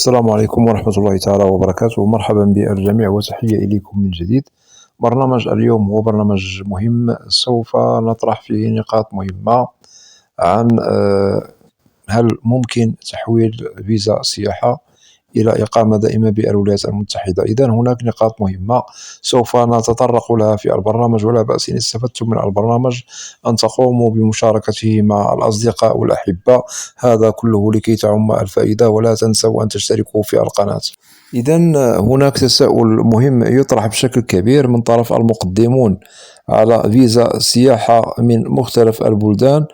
السلام عليكم ورحمة الله تعالى وبركاته. مرحبا بالجميع وتحية إليكم من جديد. برنامج اليوم هو برنامج مهم، سوف نطرح فيه نقاط مهمة عن هل ممكن تحويل فيزا سياحة إلى إقامة دائمة بالولايات المتحدة. إذن هناك نقاط مهمة سوف نتطرق لها في البرنامج، ولا بأس إن استفدتم من البرنامج أن تقوموا بمشاركته مع الأصدقاء والأحبة، هذا كله لكي تعم الفائدة. ولا تنسوا أن تشتركوا في القناة. إذن هناك تساؤل مهم يطرح بشكل كبير من طرف المقدمون على فيزا سياحة من مختلف البلدان،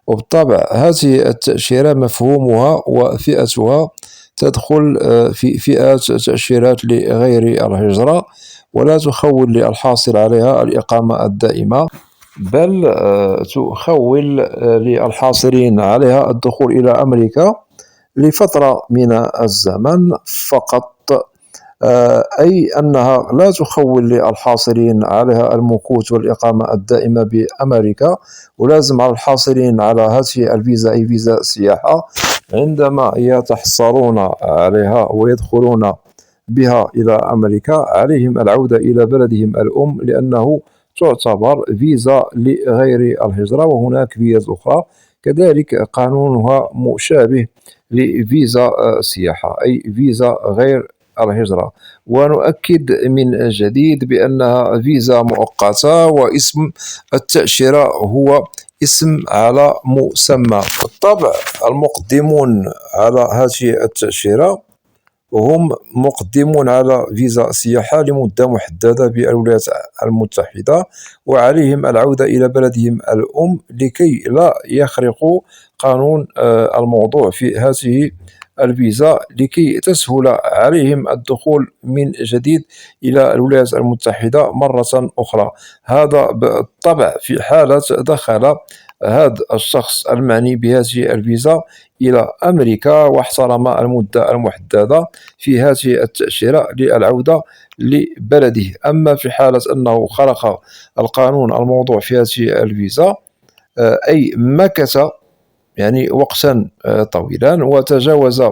وبالطبع هذه التأشيرة مفهومها وفئتها تدخل في فئة تأشيرات لغير الهجرة، ولا تخول للحاصل عليها الإقامة الدائمة، بل تخول للحاصلين عليها الدخول إلى أمريكا لفترة من الزمن فقط. أي أنها لا تخول للحاصلين عليها المكوث والإقامة الدائمة بأمريكا، ولازم على الحاصلين على هذه الفيزا أي فيزا سياحة عندما يتحصلون عليها ويدخلون بها إلى أمريكا عليهم العودة إلى بلدهم الأم، لأنه تعتبر فيزا لغير الهجرة. وهناك فيز أخرى كذلك قانونها مشابه لفيزا سياحة أي فيزا غير الهجرة. ونؤكد من جديد بأنها فيزا مؤقتة، واسم التأشيرة هو اسم على مسمى. بالطبع المقدمون على هذه التأشيرة هم مقدمون على فيزا سياحة لمدة محددة بالولايات المتحدة، وعليهم العودة إلى بلدهم الأم لكي لا يخرقوا قانون الموضوع في هذه الفيزا، لكي تسهل عليهم الدخول من جديد إلى الولايات المتحدة مرة أخرى. هذا بالطبع في حالة دخل هذا الشخص المعني بهذه الفيزا إلى أمريكا واحترم المدة المحددة في هذه التأشيرة للعودة لبلده. أما في حالة أنه خرق القانون الموضوع في هذه الفيزا، أي مكث يعني وقتا طويلا وتجاوز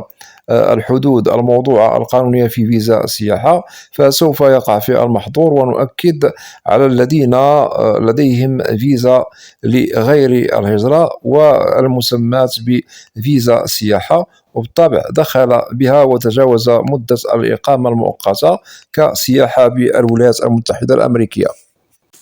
الحدود الموضوعة القانونية في فيزا السياحة، فسوف يقع في المحظور. ونؤكد على الذين لديهم فيزا لغير الهجرة والمسماة بفيزا السياحة، وبالطبع دخل بها وتجاوز مدة الإقامة المؤقتة كسياحة بالولايات المتحدة الأمريكية.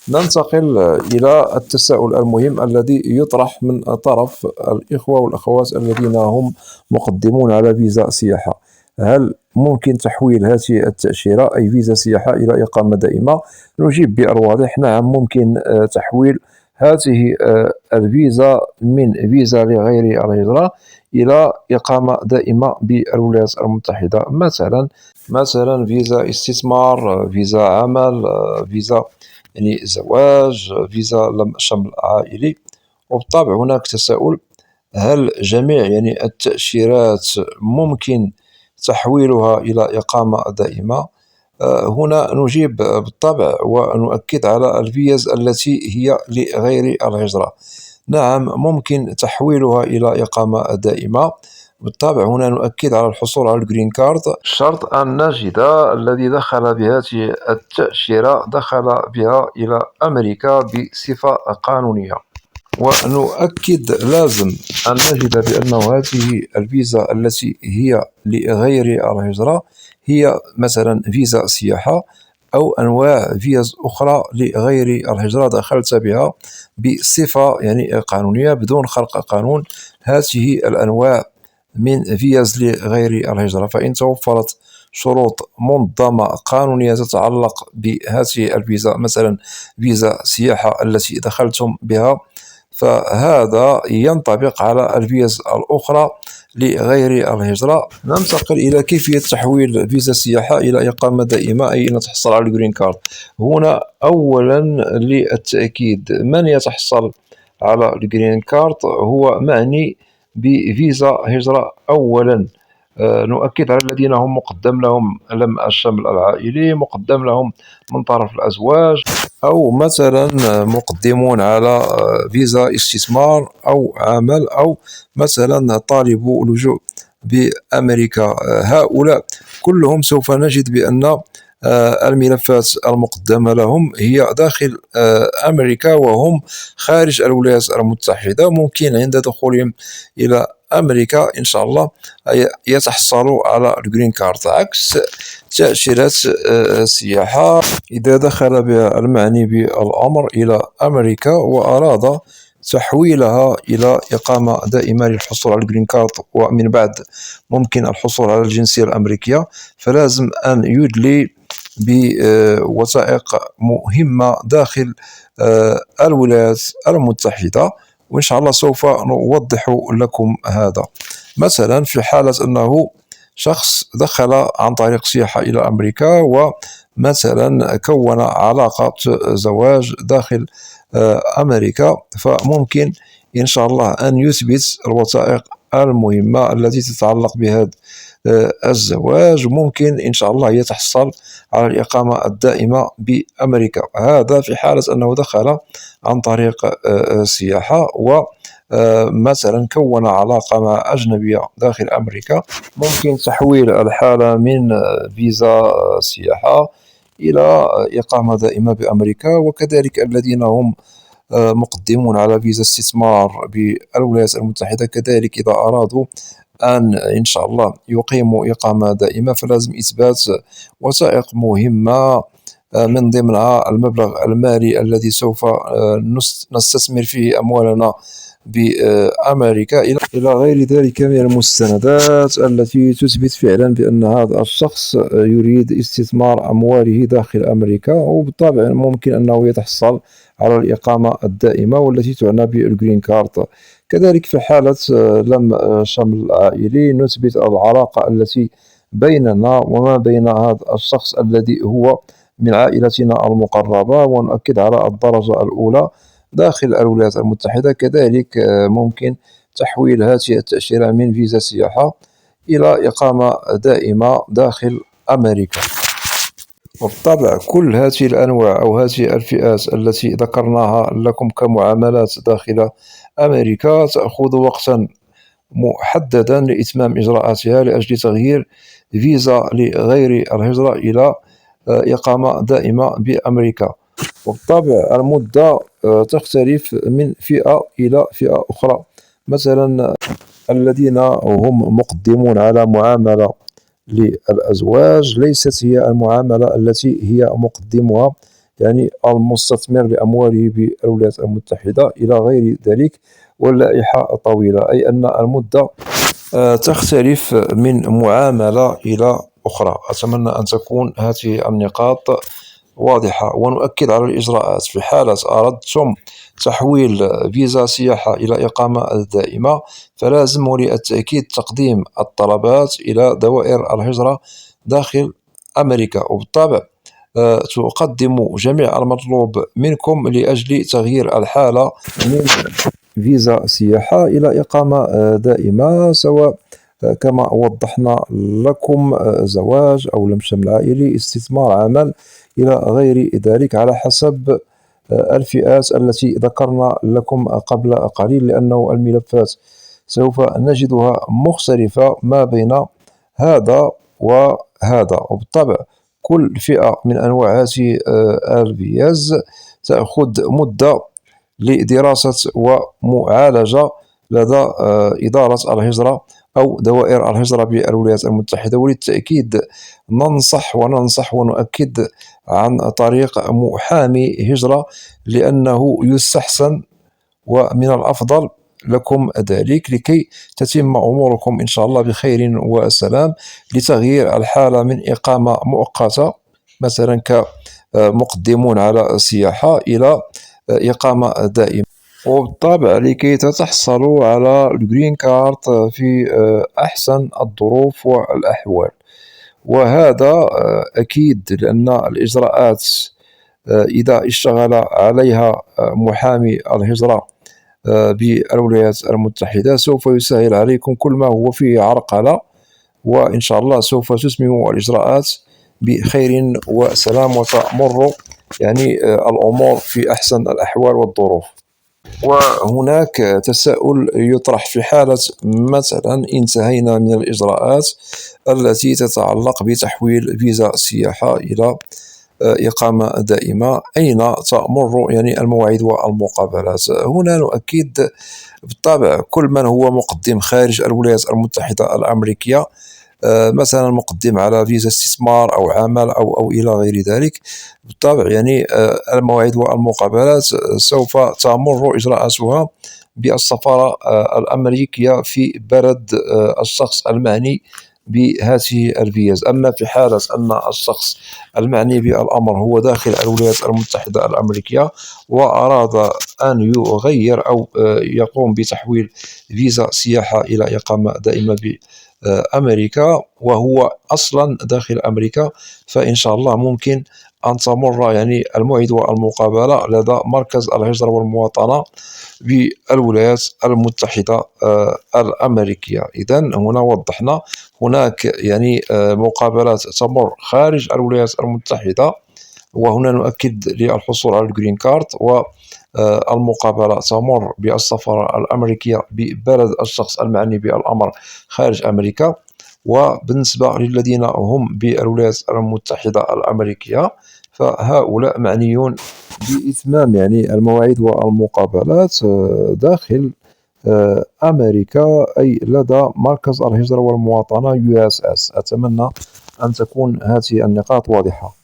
ننتقل إلى التساؤل المهم الذي يطرح من طرف الإخوة والأخوات الذين هم مقدمون على فيزا سياحة: هل ممكن تحويل هذه التأشيرة أي فيزا سياحة إلى إقامة دائمة؟ نجيب بالواضح: نعم، ممكن تحويل هذه الفيزا من فيزا لغير الهجرة إلى إقامة دائمة بالولايات المتحدة. مثلا فيزا استثمار، فيزا عمل، فيزا يعني زواج، فيزا شمل عائلي. وبالطبع هناك تساؤل: هل جميع يعني التأشيرات ممكن تحويلها إلى إقامة دائمة؟ هنا نجيب بالطبع ونؤكد على الفيز التي هي لغير الهجرة. نعم، ممكن تحويلها إلى إقامة دائمة. بالطبع هنا نؤكد على الحصول على الجرين كارد، شرط أن نجد الذي دخل بهذه التأشيرة دخل بها إلى أمريكا بصفة قانونية. ونؤكد لازم أن نجد بأن هذه الفيزا التي هي لغير الهجرة هي مثلا فيزا سياحة أو أنواع فيز أخرى لغير الهجرة دخلت بها بصفة يعني قانونية بدون خرق قانون هذه الأنواع من فيز لغير الهجرة. فإن توفرت شروط منظمة قانونية تتعلق بهذه الفيزا، مثلا فيزا سياحة التي دخلتم بها، فهذا ينطبق على الفيز الأخرى لغير الهجرة. ننتقل إلى كيفية تحويل فيزا السياحة إلى إقامة دائمة أي أن تحصل على الجرين كارد. هنا أولا للتأكيد، من يتحصل على الجرين كارد هو معني بفيزا هجرة أولا. نؤكد على الذين هم مقدم لهم لم الشمل العائلي، مقدم لهم من طرف الأزواج، أو مثلا مقدمون على فيزا استثمار أو عمل، أو مثلا طالب لجوء بأمريكا. هؤلاء كلهم سوف نجد بأن الملفات المقدمة لهم هي داخل أمريكا وهم خارج الولايات المتحدة. ممكن عند دخولهم إلى أمريكا إن شاء الله يتحصلوا على الجرين كارد، عكس تأشيرات السياحة. إذا دخل المعني بالأمر إلى أمريكا وأراد تحويلها إلى إقامة دائمة للحصول على الجرين كارد ومن بعد ممكن الحصول على الجنسية الأمريكية، فلازم أن يدلي بوثائق مهمة داخل الولايات المتحدة، وإن شاء الله سوف نوضح لكم هذا. مثلا في حالة أنه شخص دخل عن طريق سياحة إلى أمريكا ومثلا كون علاقة زواج داخل أمريكا، فممكن إن شاء الله أن يثبت الوثائق المهمة التي تتعلق بهذا الزواج، ممكن إن شاء الله يتحصل على الإقامة الدائمة بأمريكا. هذا في حالة أنه دخل عن طريق السياحة ومثلا كون علاقة مع أجنبية داخل أمريكا، ممكن تحويل الحالة من فيزا سياحة إلى إقامة دائمة بأمريكا. وكذلك الذين هم مقدمون على فيزا استثمار بالولايات المتحدة، كذلك إذا أرادوا أن إن شاء الله يقيموا إقامة دائمة فلازم إثبات وثائق مهمة، من ضمنها المبلغ المالي الذي سوف نستثمر فيه أموالنا بأمريكا إلى غير ذلك من المستندات التي تثبت فعلا بأن هذا الشخص يريد استثمار أمواله داخل أمريكا، وبالطبع ممكن أنه يتحصل على الإقامة الدائمة والتي تعنى بالجرين كارد. كذلك في حالة لم شمل عائلي نثبت العلاقة التي بيننا وما بين هذا الشخص الذي هو من عائلتنا المقربة، ونؤكد على الدرجة الأولى داخل الولايات المتحدة. كذلك ممكن تحويل هذه التأشيرة من فيزا سياحة إلى إقامة دائمة داخل أمريكا. وبالطبع كل هذه الأنواع أو هذه الفئات التي ذكرناها لكم كمعاملات داخل أمريكا تأخذ وقتا محددا لإتمام إجراءاتها لأجل تغيير فيزا لغير الهجرة إلى إقامة دائمة بأمريكا. وبالطبع المدة تختلف من فئة إلى فئة أخرى. مثلا الذين هم مقدمون على معاملة للأزواج ليست هي المعاملة التي هي مقدمها يعني المستثمر لأمواله بالولايات المتحدة إلى غير ذلك، واللائحة طويلة، أي أن المدة تختلف من معاملة إلى أخرى. أتمنى أن تكون هذه النقاط واضحة. ونؤكد على الإجراءات في حالة أردتم تحويل فيزا سياحة إلى إقامة دائمة، فلازم وللتأكيد تقديم الطلبات إلى دوائر الهجرة داخل أمريكا، وبالطبع تقدم جميع المطلوب منكم لأجل تغيير الحالة من فيزا سياحة إلى إقامة دائمة، سواء كما وضحنا لكم زواج أو لم شمل عائلي، استثمار، عمل، إلى غير ذلك، على حسب الفئات التي ذكرنا لكم قبل قليل، لأنه الملفات سوف نجدها مختلفة ما بين هذا وهذا. وبالطبع كل فئة من أنواع هذه الفيز تأخذ مدة لدراسة ومعالجة لدى إدارة الهجرة أو دوائر الهجرة بالولايات المتحدة. وللتأكيد ننصح ونؤكد عن طريق محامي هجرة، لأنه يستحسن ومن الأفضل لكم ذلك لكي تتم أموركم إن شاء الله بخير وسلام، لتغيير الحالة من إقامة مؤقتة مثلا كمقدمون على السياحة إلى إقامة دائمة. وبالطبع لكي تتحصلوا على الجرين كارد في أحسن الظروف والأحوال، وهذا أكيد لأن الإجراءات إذا اشتغل عليها محامي الهجرة بالولايات المتحدة سوف يسهل عليكم كل ما هو فيه عرقلة، وإن شاء الله سوف تتمموا الإجراءات بخير وسلام وتمر يعني الأمور في أحسن الأحوال والظروف. وهناك تساؤل يطرح في حالة مثلا انتهينا من الإجراءات التي تتعلق بتحويل فيزا السياحة إلى إقامة دائمة، أين تمر يعني المواعيد والمقابلات؟ هنا نؤكد بالطبع كل من هو مقدم خارج الولايات المتحدة الأمريكية، مثلا مقدم على فيزا استثمار أو عمل أو إلى غير ذلك، بالطبع يعني المواعيد والمقابلات سوف تمر إجراءاتها بالسفارة الأمريكية في بلد الشخص المعني بهذه الفيز. أما في حالة أن الشخص المعني بالأمر هو داخل الولايات المتحدة الأمريكية وأراد أن يغير أو يقوم بتحويل فيزا سياحة إلى إقامة دائمة أمريكا وهو أصلا داخل أمريكا، فإن شاء الله ممكن أن تمر يعني الموعد والمقابلة لدى مركز الهجرة والمواطنة بالولايات المتحدة الأمريكية. إذا هنا وضحنا هناك يعني مقابلات تمر خارج الولايات المتحدة، وهنا نؤكد للحصول على الجرين كارد، والمقابلة تمر بالسفارة الأمريكية ببلد الشخص المعني بالأمر خارج أمريكا. وبالنسبة للذين هم بالولايات المتحدة الأمريكية فهؤلاء معنيون بإتمام يعني المواعيد والمقابلات داخل أمريكا، أي لدى مركز الهجرة والمواطنة USS. أتمنى أن تكون هذه النقاط واضحة.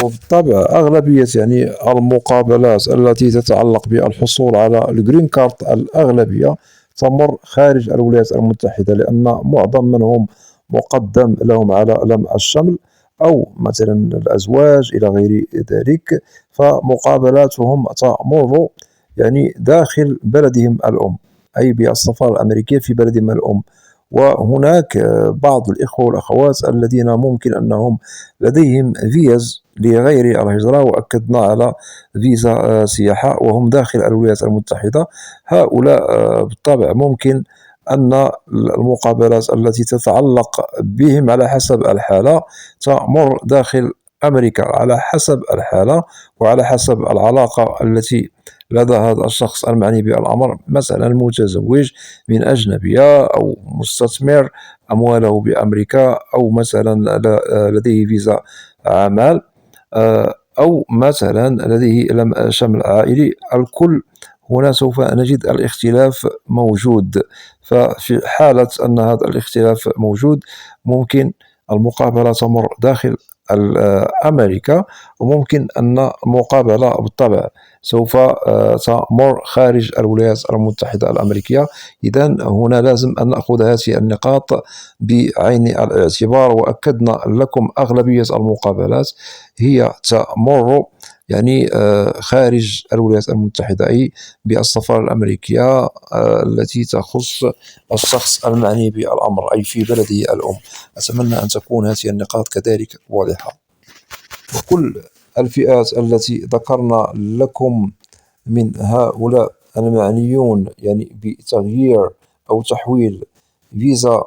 وبالطبع أغلبية يعني المقابلات التي تتعلق بالحصول على الجرين كارد الأغلبية تمر خارج الولايات المتحدة، لأن معظم منهم مقدم لهم على علم الشمل أو مثلا الأزواج إلى غير ذلك، فمقابلاتهم تمر يعني داخل بلدهم الأم، أي بالسفارة الأمريكية في بلدهم الأم. وهناك بعض الإخوة والأخوات الذين ممكن أنهم لديهم فيز لغير الهجرة وأكدنا على فيزا سياحة وهم داخل الولايات المتحدة، هؤلاء بالطبع ممكن أن المقابلات التي تتعلق بهم على حسب الحالة تمر داخل أمريكا على حسب الحالة وعلى حسب العلاقة التي لدى هذا الشخص المعني بالأمر، مثلا متزوج من أجنبية أو مستثمر أمواله بأمريكا أو مثلا لديه فيزا عمل أو مثلا لديه شمل عائلي. الكل هنا سوف نجد الاختلاف موجود، ففي حالة أن هذا الاختلاف موجود ممكن المقابلة تمر داخل أمريكا، وممكن أن المقابلة بالطبع سوف تمر خارج الولايات المتحدة الأمريكية. إذا هنا لازم أن نأخذ هذه النقاط بعين الاعتبار، وأكدنا لكم أغلبية المقابلات هي تمر يعني خارج الولايات المتحدة، أي بالسفارة الأمريكية التي تخص الشخص المعني بالأمر، أي في بلده الأم. أتمنى أن تكون هذه النقاط كذلك واضحة. وكل الفئات التي ذكرنا لكم من هؤلاء المعنيون يعني بتغيير أو تحويل فيزا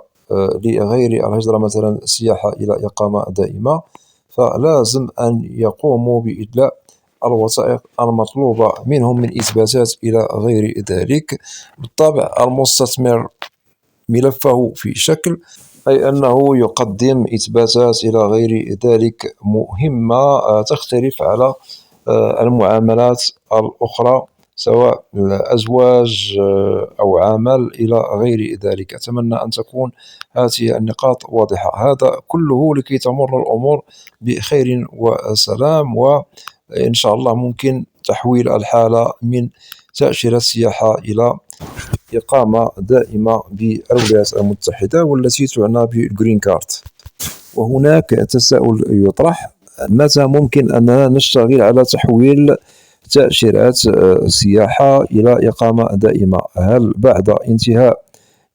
لغير الهجرة مثلا السياحة إلى إقامة دائمة، فلازم أن يقوموا بإدلاء الوثائق المطلوبة منهم من إثباتات إلى غير ذلك. بالطبع المستثمر ملفه في شكل، أي أنه يقدم إثباتات إلى غير ذلك مهمة تختلف على المعاملات الأخرى سواء أزواج أو عمل إلى غير ذلك. أتمنى أن تكون هذه النقاط واضحة. هذا كله لكي تمر الأمور بخير وسلام، وإن شاء الله ممكن تحويل الحالة من تأشيرة سياحة إلى إقامة دائمة بالولايات المتحدة والتي تعنى بالجرين كارد. وهناك تساؤل يطرح: متى ممكن أننا نشتغل على تحويل تأشيرات سياحة إلى إقامة دائمة؟ هل بعد انتهاء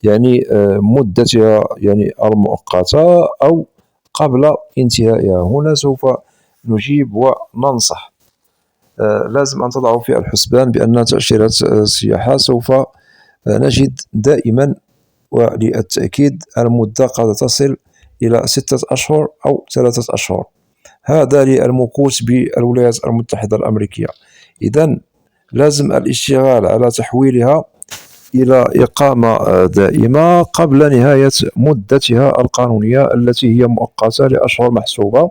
يعني مدتها يعني المؤقتة أو قبل انتهائها؟ هنا سوف نجيب وننصح. لازم أن تضعوا في الحسبان بأن تأشيرات السياحة سوف نجد دائما وللتأكيد المدة قد تصل إلى 6 أشهر أو 3 أشهر، هذا للمكوس بالولايات المتحدة الأمريكية. إذا لازم الاشتغال على تحويلها إلى إقامة دائمة قبل نهاية مدتها القانونية التي هي مؤقتة لأشهر محسوبة.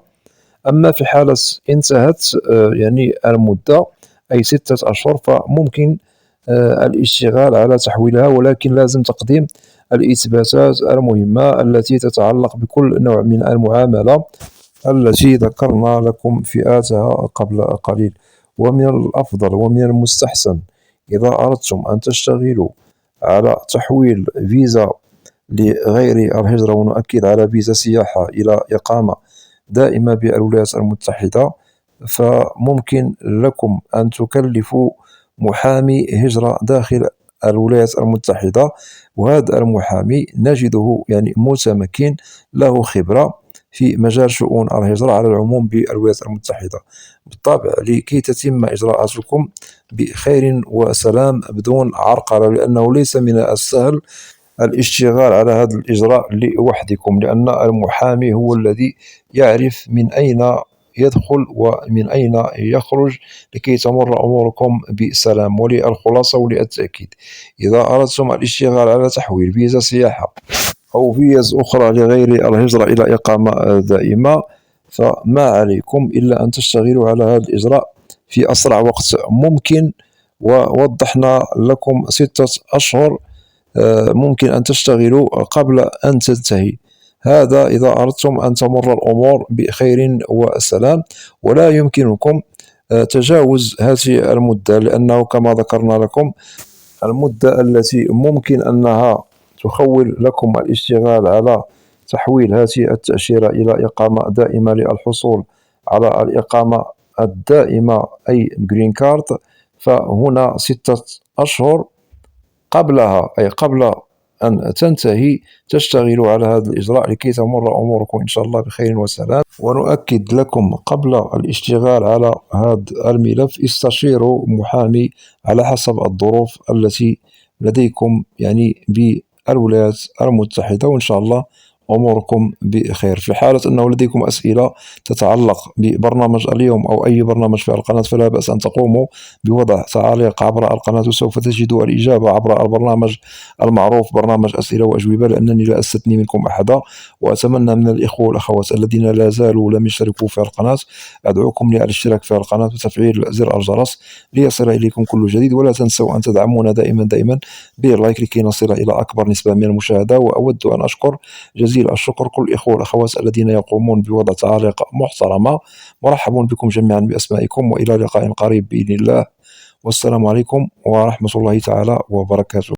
أما في حالة انتهت يعني المدة أي 6 أشهر، فممكن الاشتغال على تحويلها، ولكن لازم تقديم الإثباتات المهمة التي تتعلق بكل نوع من المعاملة التي ذكرنا لكم فئاتها قبل قليل. ومن الأفضل ومن المستحسن إذا أردتم أن تشتغلوا على تحويل فيزا لغير الهجرة، ونؤكد على فيزا سياحة، إلى إقامة دائمة بالولايات المتحدة، فممكن لكم أن تكلفوا محامي هجرة داخل الولايات المتحدة، وهذا المحامي نجده يعني متمكن، له خبرة في مجال شؤون الهجرة على العموم بالولايات المتحدة. بالطبع لكي تتم إجراءاتكم بخير وسلام بدون عرقلة، لأنه ليس من السهل الاشتغال على هذا الإجراء لوحدكم، لأن المحامي هو الذي يعرف من أين يدخل ومن أين يخرج لكي تمر أموركم بسلام. وللخلاصة وللتأكيد، إذا أردتم الاشتغال على تحويل فيزا سياحة أو فيز أخرى لغير الهجرة إلى إقامة دائمة، فما عليكم إلا أن تشتغلوا على هذا الإجراء في أسرع وقت ممكن. ووضحنا لكم 6 أشهر ممكن أن تشتغلوا قبل أن تنتهي. هذا إذا أردتم أن تمر الأمور بخير وسلام، ولا يمكنكم تجاوز هذه المدة، لأنه كما ذكرنا لكم المدة التي ممكن أنها تخول لكم الاشتغال على تحويل هذه التأشيرة إلى إقامة دائمة للحصول على الإقامة الدائمة أي جرين كارد، فهنا 6 أشهر قبلها، أي قبل أن تنتهي، تشتغل على هذا الإجراء لكي تمر أموركم إن شاء الله بخير وسلام. ونؤكد لكم قبل الاشتغال على هذا الملف استشيروا محامي على حسب الظروف التي لديكم يعني بالولايات المتحدة، وإن شاء الله أموركم بخير. في حالة أنه لديكم أسئلة تتعلق ببرنامج اليوم أو أي برنامج في القناة، فلا بأس أن تقوموا بوضع تعاليق عبر القناة، وسوف تجدوا الإجابة عبر البرنامج المعروف برنامج أسئلة وأجوبة، لأنني لا أستثني منكم أحدا. وأتمنى من الإخوة والأخوات الذين لا زالوا لم يشتركوا في القناة، أدعوكم للاشتراك في القناة وتفعيل زر الجرس ليصل إليكم كل جديد. ولا تنسوا أن تدعمونا دائما باللايك لكي نصل إلى أكبر نسبة من المشاهدة. وأود أن أشكر جزيل الشكر كل الإخوة والأخوات الذين يقومون بوضع تعاليق محترمة. مرحبا بكم جميعا بأسمائكم، وإلى لقاء قريب بإذن الله، والسلام عليكم ورحمة الله تعالى وبركاته.